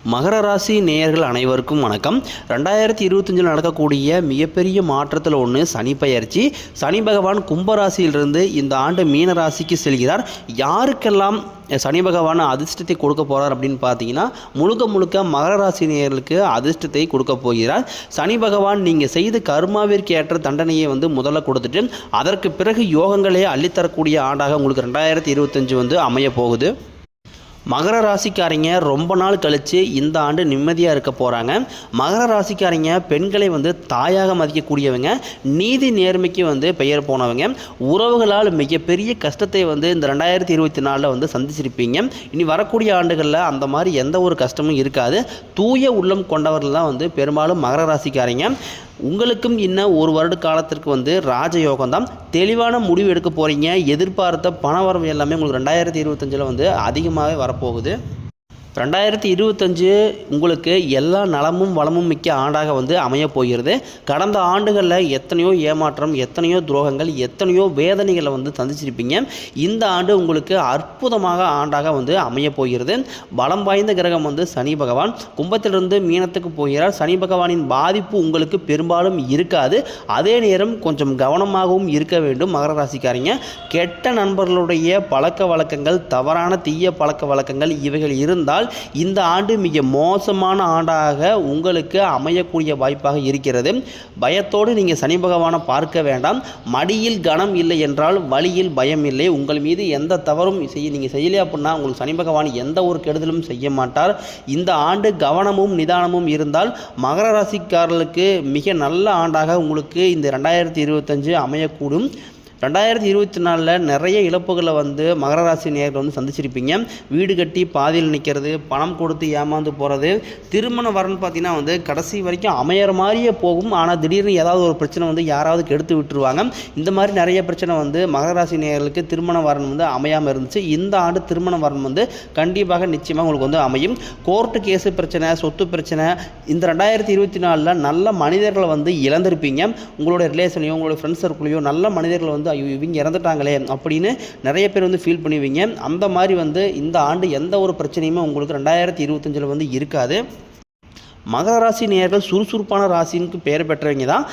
மகர ராசி நேயர்கள் அனைவருக்கும் வணக்கம். 2025 நடக்கக்கூடிய மிகப்பெரிய மாற்றத்தில் ஒன்று சனி பெயர்ச்சி. சனி பகவான் கும்பராசியிலிருந்து இந்த ஆண்டு மீன ராசிக்கு செல்கிறார். யாருக்கெல்லாம் சனி பகவான் அதிர்ஷ்டத்தை கொடுக்க போகிறார் அப்படின்னு பார்த்தீங்கன்னா, முழுக்க மகர ராசி நேயர்களுக்கு அதிர்ஷ்டத்தை கொடுக்க போகிறார். சனி பகவான் நீங்கள் செய்த கர்மாவிற்கு ஏற்ற தண்டனையை முதல்ல கொடுத்துட்டு அதற்கு பிறகு யோகங்களே அள்ளித்தரக்கூடிய ஆண்டாக உங்களுக்கு 2025 அமைய போகுது. மகர ராசிக்காரங்க ரொம்ப நாள் கழித்து இந்த ஆண்டு நிம்மதியாக இருக்க போகிறாங்க. மகர ராசிக்காரங்க பெண்களை தாயாக மதிக்கக்கூடியவங்க, நீதி நேர்மைக்கு பெயர் போனவங்க, உறவுகளால் மிகப்பெரிய கஷ்டத்தை இந்த 2024 சந்திச்சிருப்பீங்க. இனி வரக்கூடிய ஆண்டுகளில் அந்த மாதிரி எந்த ஒரு கஷ்டமும் இருக்காது. தூய உள்ளம் கொண்டவர்கள் தான் பெரும்பாலும் மகர ராசிக்காரங்க. உங்களுக்கும் இன்னும் ஒரு வருட காலத்திற்கு ராஜயோகம் தான். தெளிவான முடிவு எடுக்க போகிறீங்க. எதிர்பார்த்த பணவரவு எல்லாமே உங்களுக்கு 2025 அதிகமாகவே வரப்போகுது. 2025 உங்களுக்கு எல்லா நலமும் வளமும் மிக்க ஆண்டாக அமையப் போகிறது. கடந்த ஆண்டுகளில் எத்தனையோ ஏமாற்றம், எத்தனையோ துரோகங்கள், எத்தனையோ வேதனைகளை சந்திச்சிருப்பீங்க. இந்த ஆண்டு உங்களுக்கு அற்புதமாக ஆண்டாக அமையப் போகிறது. பலம் வாய்ந்த கிரகம் சனி பகவான் கும்பத்திலிருந்து மீனத்துக்கு போகிறார். சனி பகவானின் பாதிப்பு உங்களுக்கு பெரும்பாலும் இருக்காது. அதே நேரம் கொஞ்சம் கவனமாகவும் இருக்க வேண்டும் மகர ராசிக்காரங்க. கெட்ட நண்பர்களுடைய பழக்க வழக்கங்கள், தவறான தீய பழக்க வழக்கங்கள் இவைகள் இருந்தால் இந்த ஆண்டு மிக மோசமான ஆண்டாக உங்களுக்கு அமையக்கூடிய வாய்ப்பாக இருக்கிறது. பயத்தோடு நீங்கள் சனி பகவானை பார்க்க வேண்டாம். மடியில் கனம் இல்லை என்றால் வழியில் பயம் இல்லை. உங்கள் மீது எந்த தவறும் நீங்கள் செய்யலை அப்படின்னா உங்களுக்கு சனி பகவான் எந்த ஒரு கெடுதலும் செய்ய மாட்டார். இந்த ஆண்டு கவனமும் நிதானமும் இருந்தால் மகர ராசிக்காரர்களுக்கு மிக நல்ல ஆண்டாக உங்களுக்கு இந்த 2025 அமையக்கூடும். 2024 நிறைய இழப்புகளை மகர ராசி நேயர்கள் சந்திச்சிருப்பீங்க. வீடு கட்டி பாதியில் நிற்கிறது, பணம் கொடுத்து ஏமாந்து போகிறது, திருமண வரன் பார்த்தீங்கன்னா கடைசி வரைக்கும் அமையிற மாதிரியே போகும். ஆனால் திடீர்னு ஏதாவது ஒரு பிரச்சனை யாராவது கெடுத்து விட்டுருவாங்க. இந்த மாதிரி நிறைய பிரச்சனை மகர ராசி நேயர்களுக்கு திருமண வரன் அமையாமல் இருந்துச்சு. இந்த ஆண்டு திருமண வரன் கண்டிப்பாக நிச்சயமாக உங்களுக்கு அமையும். கோர்ட்டு கேஸு பிரச்சனை, சொத்து பிரச்சனை, இந்த 2024 நல்ல மனிதர்களை இழந்திருப்பீங்க. உங்களோட ரிலேஷனையோ உங்களோட ஃப்ரெண்ட்ஸ் சர்க்கிளையோ நல்ல மனிதர்கள் இவங்க இறந்துட்டாங்களே அப்படின்னு நிறைய பேர் ஃபீல் பண்ணுவீங்க. அந்த மாதிரி இந்த ஆண்டு எந்த ஒரு பிரச்சனையுமே உங்களுக்கு 2025 இருக்காது. மகர ராசி நேயர்கள் சுறுசுறுப்பான ராசிக்கு பெயர் பெற்றவங்க தான்.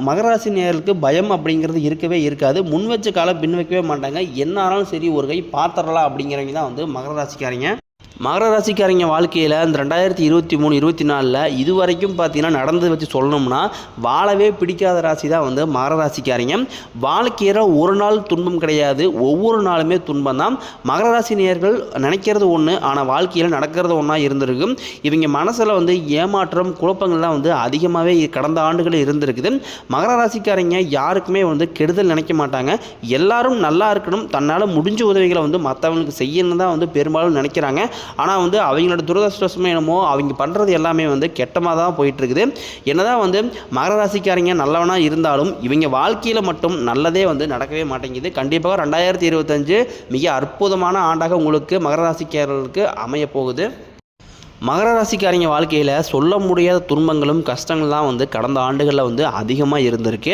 மகர ராசி நேயர்களுக்கு பயம் அப்படிங்கிறது இருக்கவே இருக்காது. முன் வச்ச காலம் பின் வைக்கவே மாட்டாங்க. என்ன ஆனாலும் சரி ஒரு கை பார்த்துடலாம் அப்படிங்கிறவங்க தான் மகர ராசிக்காரங்க. மகர ராசிக்காரங்க வாழ்க்கையில் இந்த 2023-24 இதுவரைக்கும் பார்த்தீங்கன்னா நடந்து வச்சு சொல்லணும்னா வாழவே பிடிக்காத ராசி தான் மகர ராசிக்காரங்க. வாழ்க்கையில் ஒரு நாள் துன்பம் கிடையாது, ஒவ்வொரு நாளுமே துன்பம் தான். மகர ராசி நேயர்கள் நினைக்கிறது ஒன்று, ஆனால் வாழ்க்கையில் நடக்கிறது ஒன்றா இருந்திருக்கு. இவங்க மனசில் ஏமாற்றம், குழப்பங்கள்லாம் அதிகமாகவே கடந்த ஆண்டுகளில் இருந்திருக்குது. மகர ராசிக்காரங்க யாருக்குமே கெடுதல் நினைக்க மாட்டாங்க. எல்லாரும் நல்லா இருக்கணும், தன்னால் முடிஞ்ச உதவிகளை மற்றவங்களுக்கு செய்யணும் தான் பெரும்பாலும் நினைக்கிறாங்க. ஆனால் அவங்களோட துரதிர்ஷ்டவசமாக என்னமோ அவங்க பண்ணுறது எல்லாமே கெட்டமாக தான் போயிட்டுருக்குது. என்னதான் மகர ராசிக்காரங்க நல்லவனாக இருந்தாலும் இவங்க வாழ்க்கையில் மட்டும் நல்லதே நடக்கவே மாட்டேங்குது. கண்டிப்பாக 2025 மிக அற்புதமான ஆண்டாக உங்களுக்கு மகர ராசிக்காரர்களுக்கு அமைய போகுது. மகர ராசிக்காரங்க வாழ்க்கையில் சொல்ல முடியாத துன்பங்களும் கஷ்டங்கள் தான் கடந்த ஆண்டுகளில் அதிகமாக இருந்திருக்கு.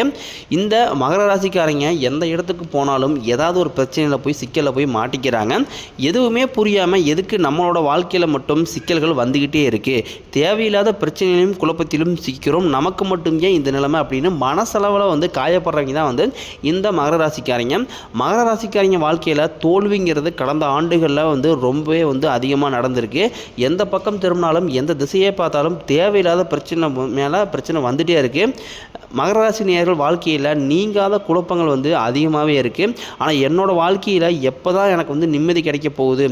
இந்த மகர ராசிக்காரங்க எந்த இடத்துக்கு போனாலும் ஏதாவது ஒரு பிரச்சனையில் போய் சிக்கலில் போய் மாட்டிக்கிறாங்க. எதுவுமே புரியாமல் எதுக்கு நம்மளோட வாழ்க்கையில் மட்டும் சிக்கல்கள் வந்துக்கிட்டே இருக்குது, தேவையில்லாத பிரச்சனையிலும் குழப்பத்திலும் சிக்கிறோம், நமக்கு மட்டும் ஏன் இந்த நிலைமை அப்படின்னு மனசளவில் காயப்படுறவங்க தான் இந்த மகர ராசிக்காரங்க. மகர ராசிக்காரங்க வாழ்க்கையில் தோல்விங்கிறது கடந்த ஆண்டுகளில் ரொம்பவே அதிகமாக நடந்திருக்கு. எந்த பக்கம் திரும்பினாலும் எந்த திசையை பார்த்தாலும் தேவையில்லாத பிரச்சனை மேலே பிரச்சனை வந்துகிட்டே இருக்குது. மகர ராசி நேயர்கள் வாழ்க்கையில் நீங்காத குழப்பங்கள் அதிகமாகவே இருக்குது. ஆனால் என்னோடய வாழ்க்கையில் எப்போ தான் எனக்கு நிம்மதி கிடைக்க போகுது,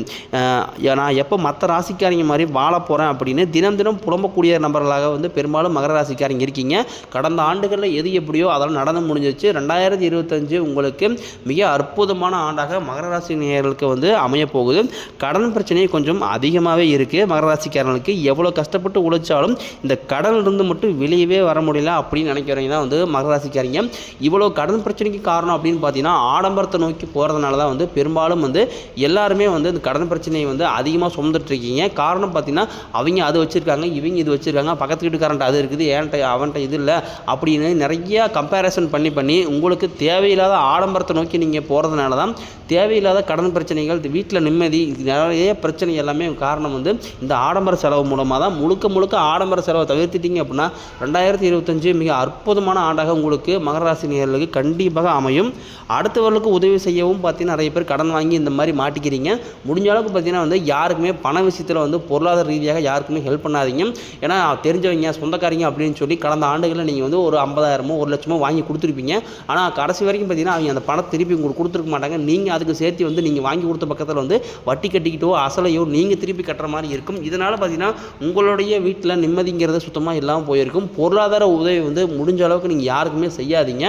நான் எப்போ மற்ற ராசிக்காரங்க மாதிரி வாழ போகிறேன் அப்படின்னு தினம் புலம்பக்கூடிய நபர்களாக பெரும்பாலும் மகர ராசிக்காரங்க இருக்கீங்க. கடந்த ஆண்டுகளில் எது எப்படியோ அதெல்லாம் நடந்து முடிஞ்சிச்சு. 2025 உங்களுக்கு மிக அற்புதமான ஆண்டாக மகர ராசி நேயர்களுக்கு அமையப்போகுது. கடன் பிரச்சனை கொஞ்சம் அதிகமாகவே இருக்குது. மகர ராசிக்காரர்களுக்கு எவ்வளோ கஷ்டப்பட்டு உழைச்சாலும் இந்த கடனிலிருந்து மட்டும் வெளியவே வர முடியல அப்படின்னு நினைக்கிறவங்க சொல்கிறீங்கன்னா வந்து மகர ராசிக்காரங்க இவ்வளோ கடன் பிரச்சனைக்கு காரணம் அப்படின்னு பார்த்தீங்கன்னா ஆடம்பரத்தை நோக்கி போகிறதுனால தான் வந்து பெரும்பாலும் வந்து எல்லாருமே வந்து இந்த கடன் பிரச்சனையை வந்து அதிகமாக சுமந்துட்டு இருக்கீங்க. காரணம் பார்த்தீங்கன்னா அவங்க அது வச்சுருக்காங்க, இவங்க இது வச்சுருக்காங்க, பக்கத்து வீட்டுக்காரன்ட்ட அது இருக்குது, ஏன்ட்ட அவன்கிட்ட இது இல்லை அப்படின்னு நிறையா கம்பேரிசன் பண்ணி உங்களுக்கு தேவையில்லாத ஆடம்பரத்தை நோக்கி நீங்கள் போகிறதுனால தான் தேவையில்லாத கடன் பிரச்சனைகள், வீட்டில் நிம்மதி, நிறைய பிரச்சனை எல்லாமே காரணம் வந்து இந்த ஆடம்பர செலவு மூலமாக தான். முழுக்க ஆடம்பர செலவை தவிர்த்துட்டீங்க அப்படின்னா 2025 மிக அற்புதமான ஆண்டாக உங்களுக்கு மகர ராசி நேயர்களுக்கு கண்டிப்பாக அமையும். அடுத்தவர்களுக்கு உதவி செய்யவும் பார்த்தீங்கன்னா நிறைய பேர் கடன் வாங்கி இந்த மாதிரி மாட்டிக்கிறீங்க. முடிஞ்ச அளவுக்கு பார்த்தீங்கன்னா வந்து யாருக்குமே பண விஷயத்தில் வந்து பொருளாதார ரீதியாக யாருக்குமே ஹெல்ப் பண்ணாதீங்க. ஏன்னா தெரிஞ்சவங்க சொந்தக்காரங்க அப்படின்னு சொல்லி கடந்த ஆண்டுகளில் நீங்கள் வந்து ஒரு 50,000 1 லட்சமோ வாங்கி கொடுத்துருப்பீங்க. ஆனால் கடைசி வரைக்கும் பார்த்தீங்கன்னா அவங்க அந்த பணத்தை திருப்பி உங்களுக்கு கொடுத்துருக்க மாட்டாங்க. நீங்கள் அதுக்கு சேர்த்து வந்து நீங்கள் வாங்கி கொடுத்த பக்கத்தில் வந்து வட்டி கட்டிக்கிட்டோ அசலையோ நீங்கள் திருப்பி கட்டுற மாதிரி இருக்கும். இதனால் பார்த்தீங்கன்னா உங்களுடைய வீட்டில் நிம்மதிங்கிறது சுத்தமாக இல்லாமல் போயிருக்கும். பொருளாதார உதவி வந்து முடிஞ்ச அளவுக்கு நீங்கள் யாருக்குமே செய்யாதீங்க.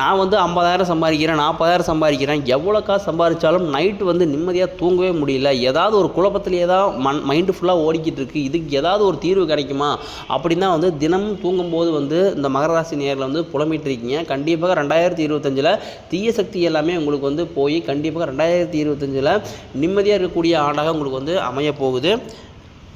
நான் வந்து 50,000 சம்பாதிக்கிறேன், 40,000 சம்பாதிக்கிறேன், எவ்வளோ காசு சம்பாதிச்சாலும் நைட்டு வந்து நிம்மதியாக தூங்கவே முடியல, ஏதாவது ஒரு குழப்பத்திலேயே தான் மைண்டு ஃபுல்லாக ஓடிக்கிட்டு இருக்குது, இதுக்கு ஏதாவது ஒரு தீர்வு கிடைக்குமா அப்படின்னு தான் வந்து தினமும் தூங்கும்போது வந்து இந்த மகர ராசி நேயர்கள் வந்து புலம்பிட்டு இருக்கீங்க. கண்டிப்பாக 2025 தீய சக்தி எல்லாமே உங்களுக்கு வந்து போய் கண்டிப்பாக 2025 நிம்மதியாக இருக்கக்கூடிய ஆண்டாக உங்களுக்கு வந்து அமைய போகுது.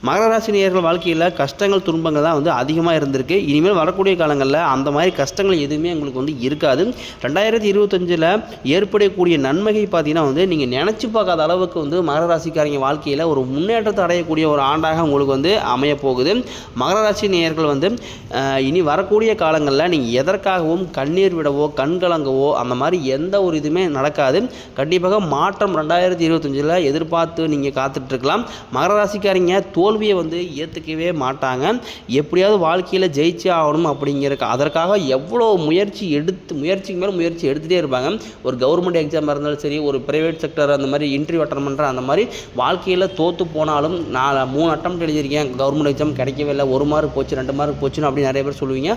மகர ராசி நேயர்கள் வாழ்க்கையில் கஷ்டங்கள் துன்பங்கள் தான் வந்து அதிகமாக இருந்திருக்கு. இனிமேல் வரக்கூடிய காலங்களில் அந்த மாதிரி கஷ்டங்கள் எதுவுமே உங்களுக்கு வந்து இருக்காது. 2025 ஏற்படக்கூடிய நன்மையை பார்த்தீங்கன்னா வந்து நீங்கள் நினச்சி பார்க்காத அளவுக்கு வந்து மகர ராசிக்காரங்க வாழ்க்கையில் ஒரு முன்னேற்றத்தை அடையக்கூடிய ஒரு ஆண்டாக உங்களுக்கு வந்து அமைய போகுது. மகர ராசி நேயர்கள் வந்து இனி வரக்கூடிய காலங்களில் நீங்கள் எதற்காகவும் கண்ணீர் விடவோ கண்கலங்கவோ அந்த மாதிரி எந்த ஒரு இதுவுமே நடக்காது. கண்டிப்பாக மாற்றம் 2025 எதிர்பார்த்து நீங்கள் காத்துட்ருக்கலாம். மகர ராசிக்காரங்க தோல்வியை வந்து ஏற்றுக்கவே மாட்டாங்க. எப்படியாவது வாழ்க்கையில் ஜெயிச்சே ஆகணும் அதற்காக எவ்வளோ முயற்சிக்கு மேலே முயற்சி எடுத்துகிட்டே இருப்பாங்க. ஒரு கவர்மெண்ட் எக்ஸாமாக இருந்தாலும் சரி, ஒரு ப்ரைவேட் செக்டர் அந்த மாதிரி இன்டர்வியூ அட்டன் பண்ணுற அந்த மாதிரி வாழ்க்கையில் தோற்று போனாலும் நான் 3 அட்டெம்ப்ட் எழுதியிருக்கேன், கவர்மெண்ட் எக்ஸாம் கிடைக்கவே இல்லை, 1 மார்க் போச்சு 2 மார்க் போச்சுன்னு அப்படி நிறைய பேர் சொல்லுவீங்க.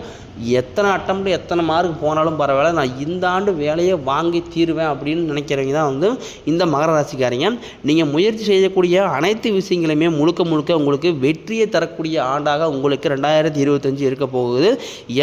எத்தனை அட்டெம்ப்ட் எத்தனை மார்க் போனாலும் பரவாயில்ல, நான் இந்த ஆண்டு வேலையை வாங்கி தீருவேன் அப்படின்னு நினைக்கிறவங்க தான் வந்து இந்த மகர ராசிக்காரங்க. நீங்கள் முயற்சி செய்யக்கூடிய அனைத்து விஷயங்களையுமே முழுக்க உங்களுக்கு வெற்றியை தரக்கூடிய ஆண்டாக உங்களுக்கு 2025 இருக்க போகுது.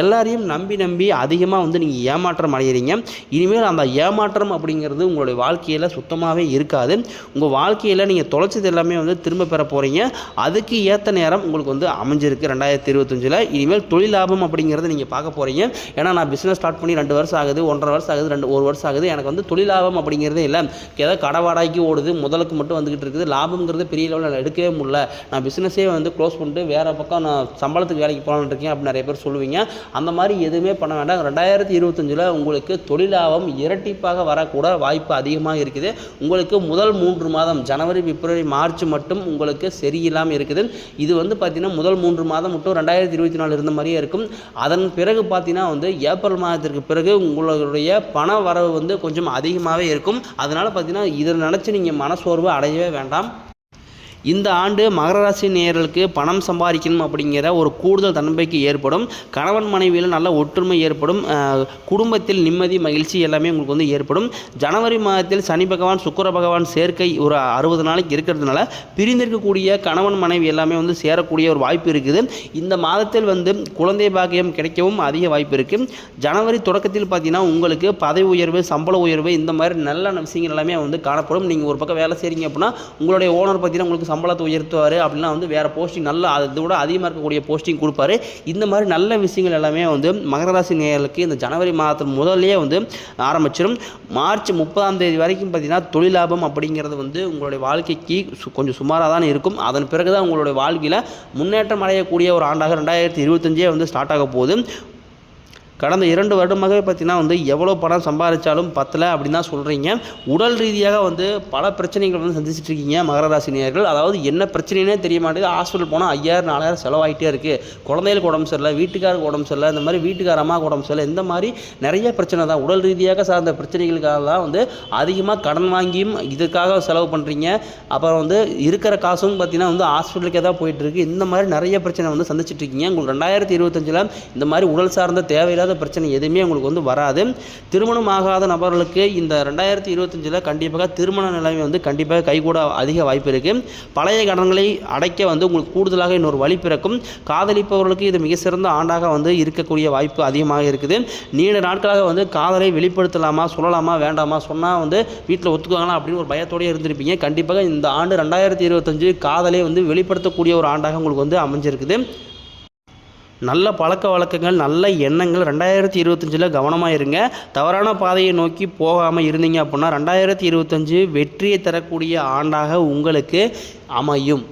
எல்லாரையும் நம்பி அதிகமாக வந்து நீங்கள் ஏமாற்றம் அடைகிறீங்க. இனிமேல் அந்த ஏமாற்றம் அப்படிங்கிறது உங்களுடைய வாழ்க்கையில் சுத்தமாகவே இருக்காது. உங்கள் வாழ்க்கையில் நீங்கள் தொலைச்சது எல்லாமே வந்து திரும்ப பெற போகிறீங்க. அதுக்கு ஏற்ற நேரம் உங்களுக்கு வந்து அமைஞ்சிருக்கு 2025. இனிமேல் தொழில் லாபம் அப்படிங்கிறத நீங்கள் பார்க்க போகிறீங்க. ஏன்னா நான் பிஸ்னஸ் ஸ்டார்ட் பண்ணி 2 வருஷம் ஆகுது, 1.5 வருஷம் ஆகுது, 1 வருஷம் ஆகுது, எனக்கு வந்து தொழில் லாபம் அப்படிங்கிறதே இல்லை. ஏதாவது கடை வாடகைக்கு ஓடுது, முதலுக்கு மட்டும் வந்துக்கிட்டு இருக்குது, லாபங்கிறது பெரிய லெவலில் எடுக்கவே முடியல, நான் பிஸ்னஸே வந்து க்ளோஸ் பண்ணிட்டு வேறு பக்கம் நான் சம்பளத்துக்கு வேலைக்கு போகலான்னு இருக்கேன் அப்படின்னு நிறைய பேர் சொல்லுவீங்க. அந்த மாதிரி எதுவுமே பண்ண வேண்டாம். 2025 உங்களுக்கு தொழிலாபம் இரட்டிப்பாக வரக்கூட வாய்ப்பு அதிகமாக இருக்குது. உங்களுக்கு முதல் 3 மாதம் ஜனவரி பிப்ரவரி மார்ச் மட்டும் உங்களுக்கு சரியில்லாமல் இருக்குது. இது வந்து பார்த்தீங்கன்னா முதல் 3 மாதம் மட்டும் 2024 இருந்த மாதிரியே இருக்கும். அதன் பிறகு பார்த்தீங்கன்னா வந்து ஏப்ரல் மாதத்திற்கு பிறகு உங்களுடைய பண வரவு வந்து கொஞ்சம் அதிகமாகவே இருக்கும். அதனால் பார்த்தீங்கன்னா இதை நினச்சி நீங்கள் மனசோர்வு அடையவே வேண்டாம். இந்த ஆண்டு மகர ராசி நேயர்களுக்கு பணம் சம்பாதிக்கணும் அப்படிங்கிற ஒரு கூடுதல் தன்னம்பிக்கை ஏற்படும். கணவன் மனைவியில் நல்ல ஒற்றுமை ஏற்படும். குடும்பத்தில் நிம்மதி மகிழ்ச்சி எல்லாமே உங்களுக்கு வந்து ஏற்படும். ஜனவரி மாதத்தில் சனி பகவான் சுக்கிர பகவான் சேர்க்கை ஒரு 60 நாளைக்கு இருக்கிறதுனால பிரிந்திருக்கக்கூடிய கணவன் மனைவி எல்லாமே வந்து சேரக்கூடிய ஒரு வாய்ப்பு இருக்குது. இந்த மாதத்தில் வந்து குழந்தை பாக்கியம் கிடைக்கவும் அதிக வாய்ப்பு இருக்குது. ஜனவரி தொடக்கத்தில் பார்த்தீங்கன்னா உங்களுக்கு பதவி உயர்வு, சம்பள உயர்வு இந்த மாதிரி நல்ல விஷயங்கள் எல்லாமே வந்து காணப்படும். நீங்கள் ஒரு பக்கம் வேலை செய்கிறீங்க அப்படின்னா உங்களுடைய ஓனர் பார்த்தீங்கன்னா உங்களுக்கு சம்பளத்தை உயர்த்துவார், அப்படின்னா வந்து வேறு போஸ்டிங் நல்ல அதோட அதிகமாக இருக்கக்கூடிய போஸ்டிங் கொடுப்பாரு. இந்த மாதிரி நல்ல விஷயங்கள் எல்லாமே வந்து மகர ராசி நேயர்களுக்கு இந்த ஜனவரி மாதத்தின் முதல்லையே வந்து ஆரம்பிச்சிடும். மார்ச் 30ஆம் தேதி வரைக்கும் பார்த்தீங்கன்னா தொழில் லாபம் அப்படிங்கிறது வந்து உங்களுடைய வாழ்க்கைக்கு கொஞ்சம் சுமாராக தான் இருக்கும். அதன் பிறகு தான் உங்களுடைய வாழ்க்கையில் முன்னேற்றம் அடையக்கூடிய ஒரு ஆண்டாக 2025 வந்து ஸ்டார்ட் ஆக போகுது. கடந்த 2 வருடமாகவே பார்த்தீங்கன்னா வந்து எவ்வளோ பணம் சம்பாதிச்சாலும் பத்தலை அப்படின்னு தான் சொல்கிறீங்க. உடல் ரீதியாக வந்து பல பிரச்சனைகள் வந்து சந்திச்சுட்டு இருக்கீங்க மகர ராசி நேயர்கள். அதாவது என்ன பிரச்சனைனே தெரிய மாட்டேங்குது. ஹாஸ்பிட்டல் போனால் 5000 4000 செலவாகிட்டே இருக்குது. குழந்தைகளுக்கு உடம்பு சரியில்லை, வீட்டுக்காருக்கு உடம்பு சரியில்லை, இந்த மாதிரி வீட்டுக்கார அம்மாவுக்கு உடம்பு சரியில்லை, இந்த மாதிரி நிறைய பிரச்சனை தான். உடல் ரீதியாக சார்ந்த பிரச்சனைகளுக்காக தான் வந்து அதிகமாக கடன் வாங்கியும் இதுக்காக செலவு பண்ணுறீங்க. அப்புறம் வந்து இருக்கிற காசும் பார்த்தீங்கன்னா வந்து ஹாஸ்பிட்டலுக்கே தான் போயிட்டுருக்கு. இந்த மாதிரி நிறைய பிரச்சனை வந்து சந்திச்சுட்டு இருக்கீங்க. உங்களுக்கு 2025 இந்த மாதிரி உடல் சார்ந்த தேவையில்லாத முடியாத பிரச்சனை எதுவுமே உங்களுக்கு வந்து வராது. திருமணம் ஆகாத நபர்களுக்கு இந்த 2025 கண்டிப்பாக திருமண நிலைமை வந்து கண்டிப்பாக கைகூட அதிக வாய்ப்பு இருக்குது. பழைய கடன்களை அடைக்க வந்து உங்களுக்கு கூடுதலாக இன்னொரு வழி பிறக்கும். காதலிப்பவர்களுக்கு இது மிக சிறந்த ஆண்டாக வந்து இருக்கக்கூடிய வாய்ப்பு அதிகமாக இருக்குது. நீண்ட நாட்களாக வந்து காதலை வெளிப்படுத்தலாமா, சொல்லலாமா, வேண்டாமா, சொன்னால் வந்து வீட்டில் ஒத்துக்குவாங்களா அப்படின்னு ஒரு பயத்தோடய இருந்திருப்பீங்க. கண்டிப்பாக இந்த ஆண்டு 2025 காதலை வந்து வெளிப்படுத்தக்கூடிய ஒரு ஆண்டாக உங்களுக்கு வந்து அமைஞ்சிருக்குது. நல்ல பழக்க வழக்கங்கள், நல்ல எண்ணங்கள் 2025 கவனமாக இருங்க. தவறான பாதையை நோக்கி போகாமல் இருந்தீங்க அப்படின்னா 2025 வெற்றியை தரக்கூடிய ஆண்டாக உங்களுக்கு அமையும்.